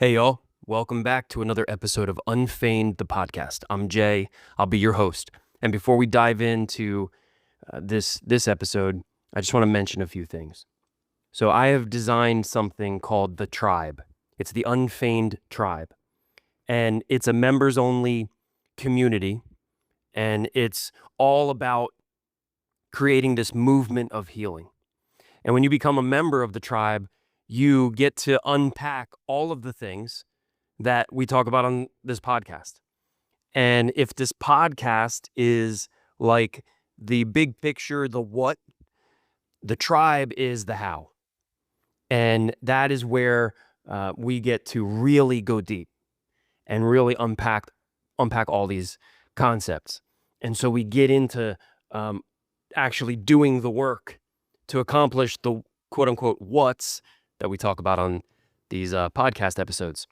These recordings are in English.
Hey, y'all. Welcome back to another episode of Unfeigned, the podcast. I'm Jay. I'll be your host. And before we dive into this episode, I just want to mention a few things. So I have designed something called the Tribe. It's the Unfeigned Tribe. And it's a members-only community. And it's all about creating this movement of healing. And when you become a member of the Tribe, you get to unpack all of the things that we talk about on this podcast. And if this podcast is like the big picture, the what, the Tribe is the how. And that is where we get to really go deep and really unpack all these concepts. And so we get into actually doing the work to accomplish the quote unquote what's that we talk about on these podcast episodes.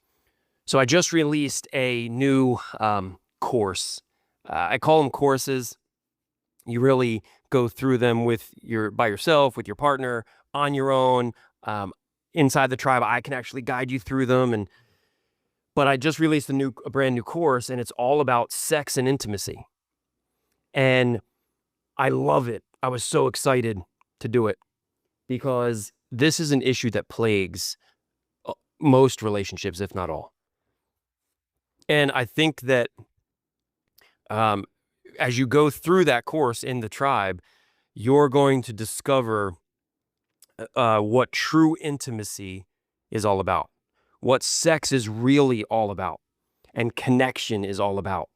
So I just released a new course. I call them courses. You really go through them by yourself, with your partner, on your own. Inside the Tribe, I can actually guide you through them. But I just released a brand new course, and it's all about sex and intimacy. And I love it. I was so excited to do it because this is an issue that plagues most relationships, if not all. And I think that as you go through that course in the Tribe, you're going to discover what true intimacy is all about, what sex is really all about, and connection is all about.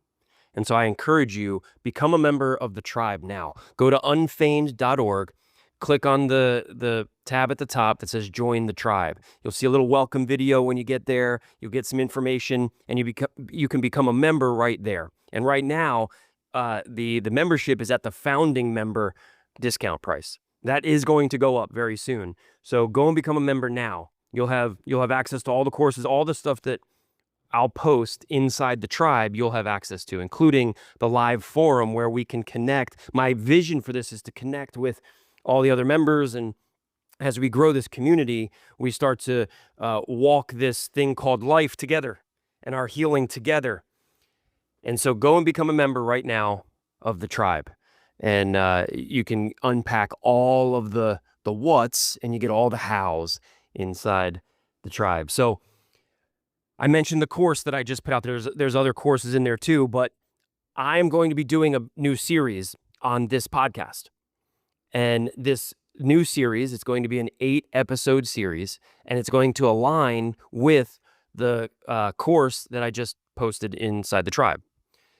And so I encourage you, become a member of the Tribe now. Go to unfeigned.org. Click on the tab at the top that says Join the Tribe. You'll see a little welcome video when you get there. You'll get some information, and you can become a member right there. And right now, the membership is at the founding member discount price. That is going to go up very soon. So go and become a member now. You'll have access to all the courses, all the stuff that I'll post inside the Tribe, you'll have access to, including the live forum where we can connect. My vision for this is to connect with all the other members, and as we grow this community, we start to walk this thing called life together and our healing together. And so go and become a member right now of the Tribe, and you can unpack all of the what's, and you get all the how's inside the Tribe. So I mentioned the course that I just put out. There's other courses in there too, but I'm going to be doing a new series on this podcast. And this new series, it's going to be an 8-episode series, and it's going to align with the course that I just posted inside the Tribe.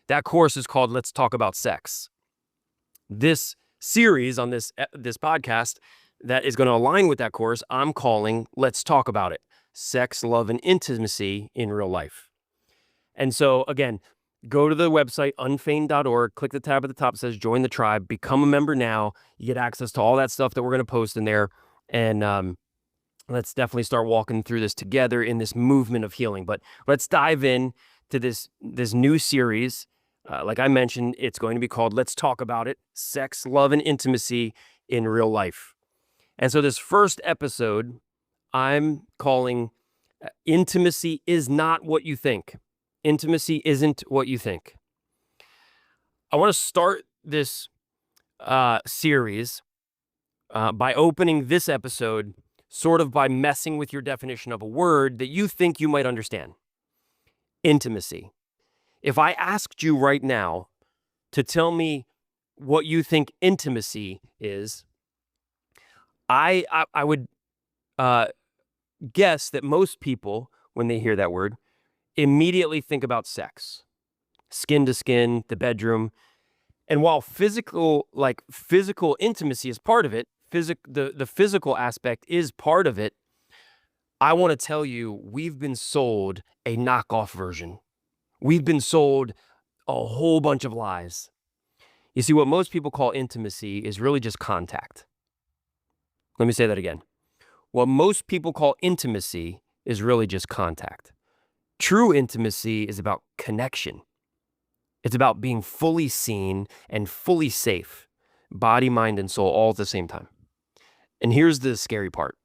That course is called Let's Talk About Sex. This series on this podcast that is going to align with that course, I'm calling Let's Talk About It. Sex, love, and intimacy in real life. And so, again, go to the website, unfeigned.org, click the tab at the top that says Join the Tribe, become a member now. You get access to all that stuff that we're going to post in there. And let's definitely start walking through this together in this movement of healing. But let's dive in to this new series. Like I mentioned, it's going to be called Let's Talk About It, Sex, Love, and Intimacy in Real Life. And so this first episode, I'm calling Intimacy is Not What You Think. Intimacy isn't what you think. I want to start this series by opening this episode sort of by messing with your definition of a word that you think you might understand. Intimacy. If I asked you right now to tell me what you think intimacy is, I would guess that most people, when they hear that word, immediately think about sex, skin to skin, the bedroom. And while physical intimacy is part of it, the physical aspect is part of it, I want to tell you, we've been sold a knockoff version. We've been sold a whole bunch of lies. You see, what most people call intimacy is really just contact. Let me say that again. What most people call intimacy is really just contact. True intimacy is about connection. It's about being fully seen and fully safe, body, mind, and soul, all at the same time. And here's the scary part.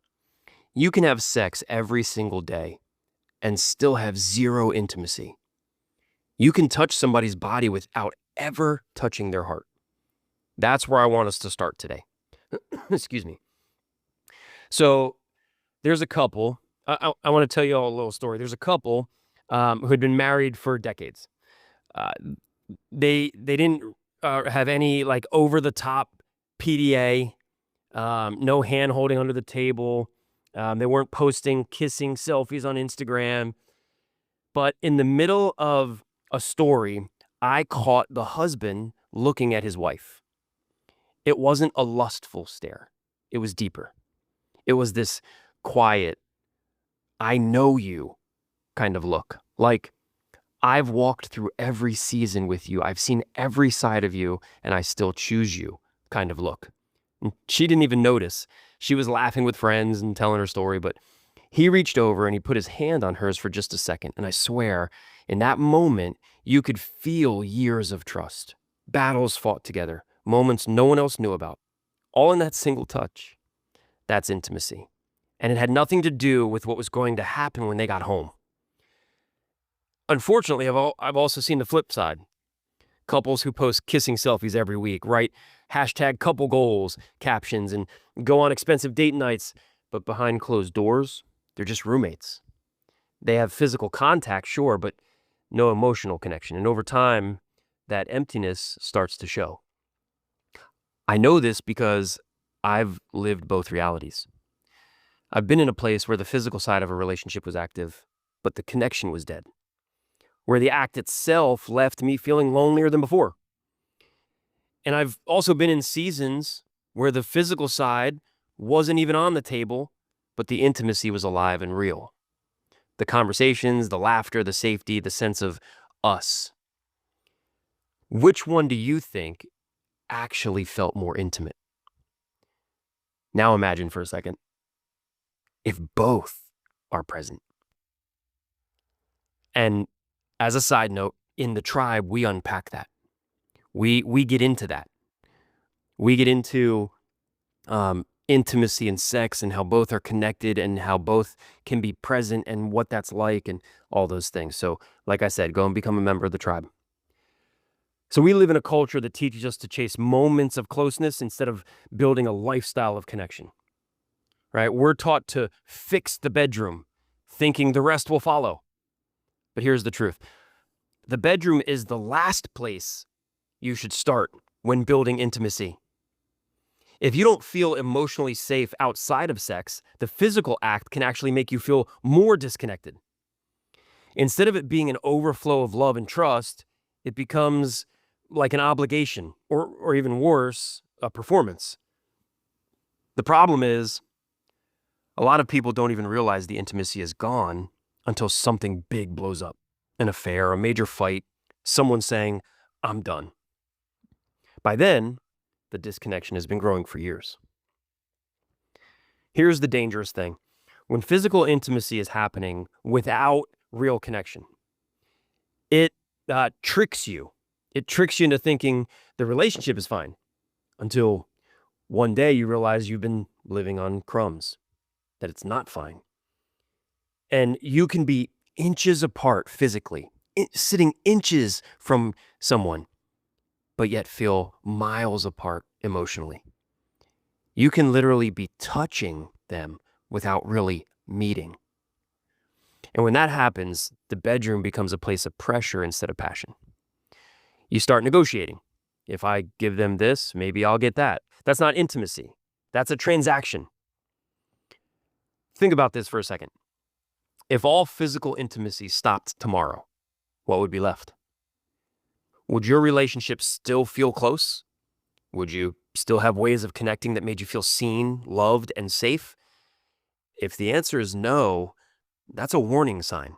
You can have sex every single day, and still have zero intimacy. You can touch somebody's body without ever touching their heart. That's where I want us to start today. Excuse me. So there's a couple. I want to tell you all a little story. There's a couple who had been married for decades. Uh, they didn't have any like over the top PDA, no hand holding under the table. They weren't posting kissing selfies on Instagram. But in the middle of a story, I caught the husband looking at his wife. It wasn't a lustful stare. It was deeper. It was this quiet, I know you kind of look. Like, I've walked through every season with you. I've seen every side of you, and I still choose you kind of look. And she didn't even notice. She was laughing with friends and telling her story, but he reached over and he put his hand on hers for just a second. And I swear, in that moment, you could feel years of trust, battles fought together, moments no one else knew about, all in that single touch. That's intimacy. And it had nothing to do with what was going to happen when they got home. Unfortunately, I've also seen the flip side. Couples who post kissing selfies every week, write hashtag couple goals captions, and go on expensive date nights, but behind closed doors, they're just roommates. They have physical contact, sure, but no emotional connection. And over time, that emptiness starts to show. I know this because I've lived both realities. I've been in a place where the physical side of a relationship was active, but the connection was dead. Where the act itself left me feeling lonelier than before. And I've also been in seasons where the physical side wasn't even on the table, but the intimacy was alive and real. The conversations, the laughter, the safety, the sense of us. Which one do you think actually felt more intimate? Now imagine for a second, if both are present. And as a side note, in the tribe, we unpack that. We get into that. We get into intimacy and sex and how both are connected and how both can be present and what that's like and all those things. So like I said, go and become a member of the tribe. So we live in a culture that teaches us to chase moments of closeness instead of building a lifestyle of connection, right? We're taught to fix the bedroom, thinking the rest will follow. But here's the truth. The bedroom is the last place you should start when building intimacy. If you don't feel emotionally safe outside of sex, the physical act can actually make you feel more disconnected. Instead of it being an overflow of love and trust, it becomes like an obligation, or even worse, a performance. The problem is, a lot of people don't even realize the intimacy is gone until something big blows up. An affair, a major fight, someone saying, I'm done. By then, the disconnection has been growing for years. Here's the dangerous thing. When physical intimacy is happening without real connection, it tricks you. It tricks you into thinking the relationship is fine until one day you realize you've been living on crumbs, that it's not fine. And you can be inches apart physically, sitting inches from someone, but yet feel miles apart emotionally. You can literally be touching them without really meeting. And when that happens, the bedroom becomes a place of pressure instead of passion. You start negotiating. If I give them this, maybe I'll get that. That's not intimacy. That's a transaction. Think about this for a second. If all physical intimacy stopped tomorrow, what would be left? Would your relationship still feel close? Would you still have ways of connecting that made you feel seen, loved, and safe? If the answer is no, that's a warning sign.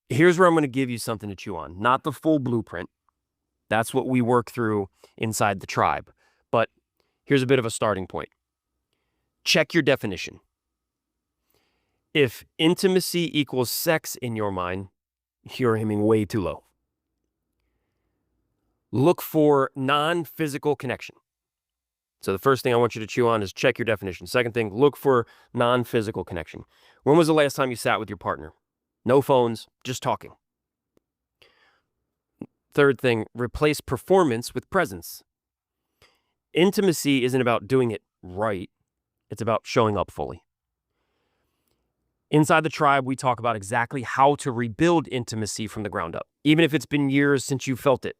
Here's where I'm going to give you something to chew on. Not the full blueprint. That's what we work through inside the tribe. But here's a bit of a starting point. Check your definition. If intimacy equals sex in your mind, you're aiming way too low. Look for non-physical connection. So the first thing I want you to chew on is check your definition. Second thing, look for non-physical connection. When was the last time you sat with your partner? No phones, just talking. Third thing, replace performance with presence. Intimacy isn't about doing it right. It's about showing up fully. Inside the tribe, we talk about exactly how to rebuild intimacy from the ground up, even if it's been years since you felt it.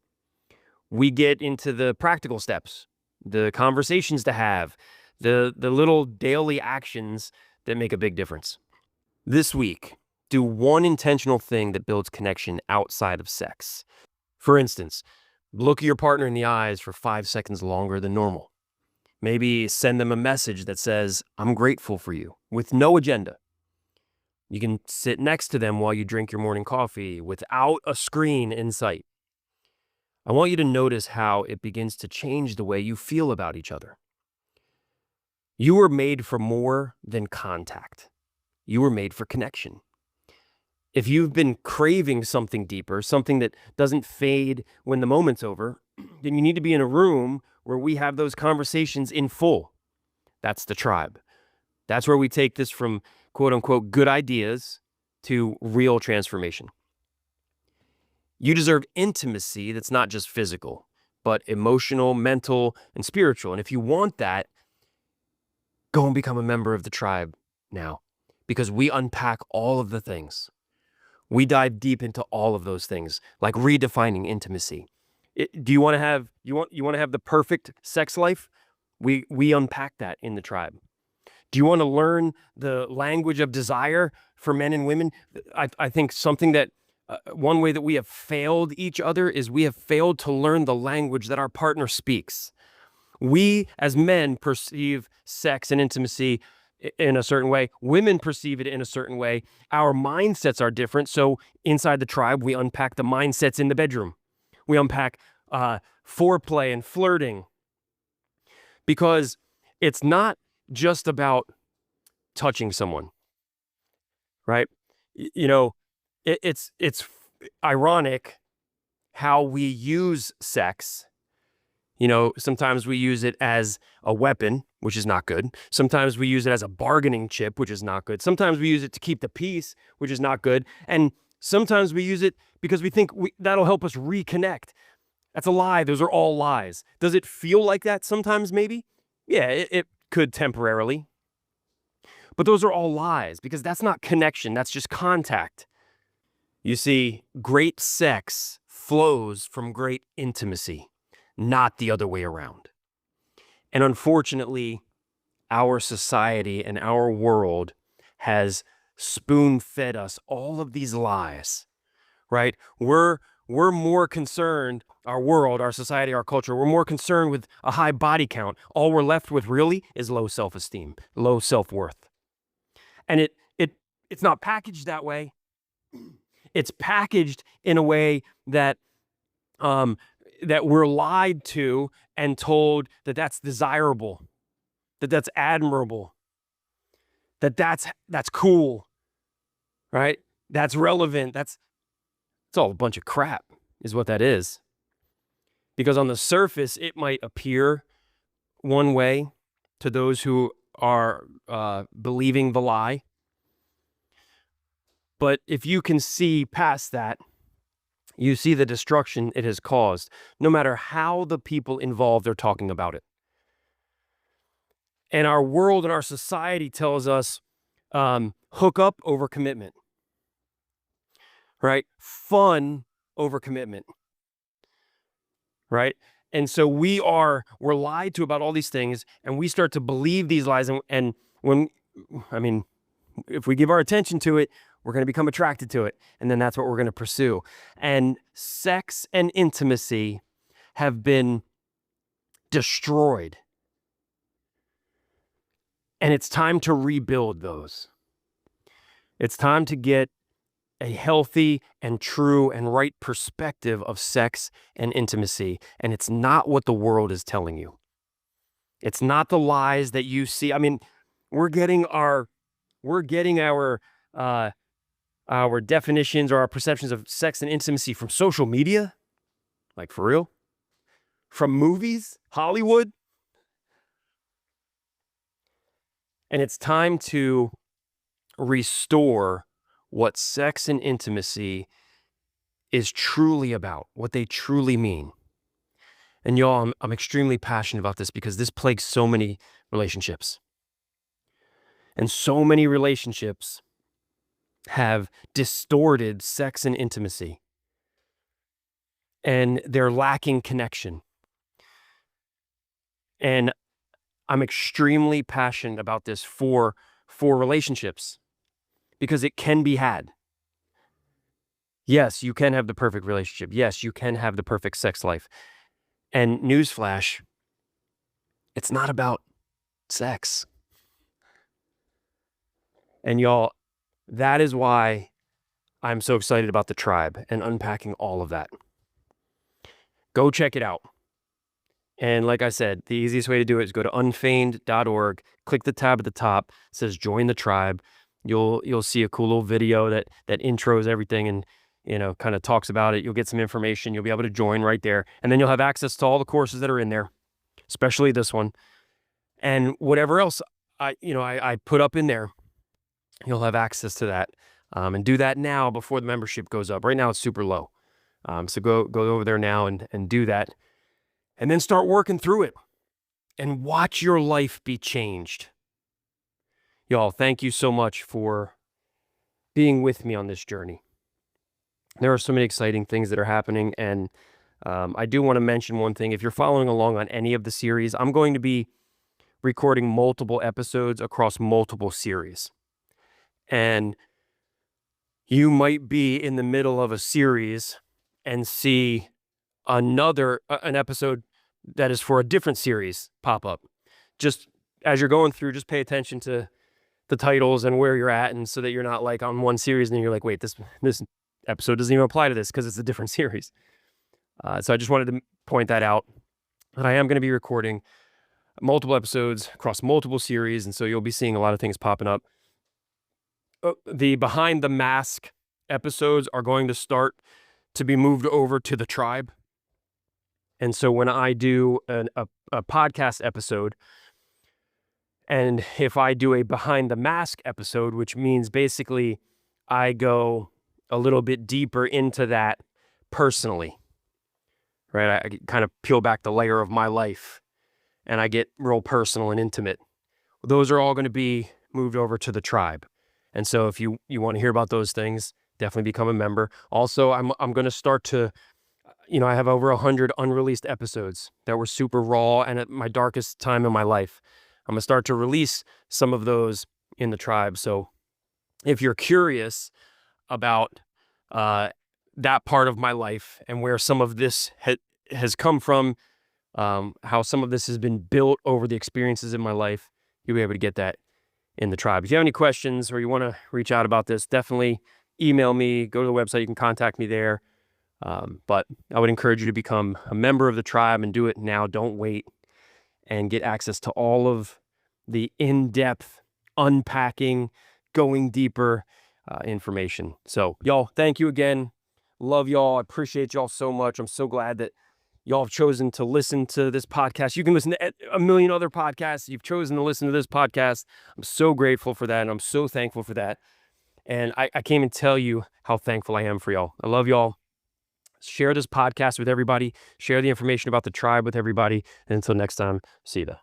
We get into the practical steps, the conversations to have, the little daily actions that make a big difference. This week, do one intentional thing that builds connection outside of sex. For instance, look your partner in the eyes for 5 seconds longer than normal. Maybe send them a message that says, "I'm grateful for you," with no agenda. You can sit next to them while you drink your morning coffee without a screen in sight. I want you to notice how it begins to change the way you feel about each other. You were made for more than contact. You were made for connection. If you've been craving something deeper, something that doesn't fade when the moment's over, then you need to be in a room where we have those conversations in full. That's the tribe. That's where we take this from quote unquote good ideas to real transformation. You deserve intimacy that's not just physical, but emotional, mental, and spiritual. And if you want that, go and become a member of the tribe now, because we unpack all of the things. We dive deep into all of those things, like redefining intimacy. Do you want to have you want to have the perfect sex life? We unpack that in the tribe. Do you want to learn the language of desire for men and women? I think something that one way that we have failed each other is we have failed to learn the language that our partner speaks. We as men perceive sex and intimacy in a certain way. Women perceive it in a certain way. Our mindsets are different. So inside the tribe, we unpack the mindsets in the bedroom. We unpack foreplay and flirting, because it's not just about touching someone, right? It's ironic how we use sex. Sometimes we use it as a weapon, which is not good. Sometimes we use it as a bargaining chip, which is not good. Sometimes we use it to keep the peace, which is not good. And sometimes we use it because we think that'll help us reconnect. That's a lie. Those are all lies. Does it feel like that sometimes? Maybe. Yeah, it could temporarily. But those are all lies, because that's not connection. That's just contact. You see, great sex flows from great intimacy, not the other way around. And unfortunately, our society and our world has spoon-fed us all of these lies, right? We're more concerned, our world, our society, our culture, we're more concerned with a high body count. All we're left with really is low self-esteem, low self-worth. And it's not packaged that way. It's packaged in a way that that we're lied to and told that that's desirable, that that's admirable, that's cool, right? That's relevant. It's all a bunch of crap is what that is. Because on the surface, it might appear one way to those who are believing the lie. But if you can see past that, you see the destruction it has caused, no matter how the people involved are talking about it. And our world and our society tells us hook up over commitment, right? Fun over commitment, right? And so we're lied to about all these things, and we start to believe these lies. And if we give our attention to it, we're going to become attracted to it. And then that's what we're going to pursue. And sex and intimacy have been destroyed. And it's time to rebuild those. It's time to get a healthy and true and right perspective of sex and intimacy. And it's not what the world is telling you. It's not the lies that you see. I mean, we're getting our definitions or our perceptions of sex and intimacy from social media, like for real, from movies, Hollywood. And it's time to restore what sex and intimacy is truly about, what they truly mean. And y'all, I'm extremely passionate about this because this plagues so many relationships. And so many relationships have distorted sex and intimacy. And they're lacking connection. And I'm extremely passionate about this for relationships because it can be had. Yes, you can have the perfect relationship. Yes, you can have the perfect sex life. And newsflash, it's not about sex. And y'all, that is why I'm so excited about the tribe and unpacking all of that. Go check it out. And like I said, the easiest way to do it is go to unfeigned.org, click the tab at the top, it says join the tribe. You'll see a cool little video that intros everything and kind of talks about it. You'll get some information. You'll be able to join right there. And then you'll have access to all the courses that are in there, especially this one. And whatever else I put up in there, you'll have access to that. And do that now before the membership goes up. Right now it's super low. So go over there now and do that. And then start working through it and watch your life be changed. Y'all, thank you so much for being with me on this journey. There are so many exciting things that are happening. And I do want to mention one thing. If you're following along on any of the series, I'm going to be recording multiple episodes across multiple series. And you might be in the middle of a series and see an episode that is for a different series pop up. Just as you're going through, just pay attention to the titles and where you're at, and so that you're not like on one series and then you're like, wait, this episode doesn't even apply to this because it's a different series. So I just wanted to point that out, that I am going to be recording multiple episodes across multiple series, and so you'll be seeing a lot of things popping up. The Behind the Mask episodes are going to start to be moved over to the tribe. And so when I do a podcast episode, and if I do a Behind the Mask episode, which means basically I go a little bit deeper into that personally, right? I kind of peel back the layer of my life and I get real personal and intimate. Those are all going to be moved over to the tribe. And so if you want to hear about those things, definitely become a member. Also, I'm going to start to, I have over 100 unreleased episodes that were super raw and at my darkest time in my life. I'm going to start to release some of those in the tribe. So if you're curious about that part of my life and where some of this has come from, how some of this has been built over the experiences in my life, you'll be able to get that in the tribe. If you have any questions or you want to reach out about this, definitely email me, go to the website, you can contact me there. But I would encourage you to become a member of the tribe and do it now. Don't wait, and get access to all of the in-depth unpacking, going deeper information. So y'all, thank you again. Love y'all. I appreciate y'all so much. I'm so glad that y'all have chosen to listen to this podcast. You can listen to a million other podcasts. You've chosen to listen to this podcast. I'm so grateful for that, and I'm so thankful for that. And I can't even tell you how thankful I am for y'all. I love y'all. Share this podcast with everybody. Share the information about the tribe with everybody. And until next time, see ya.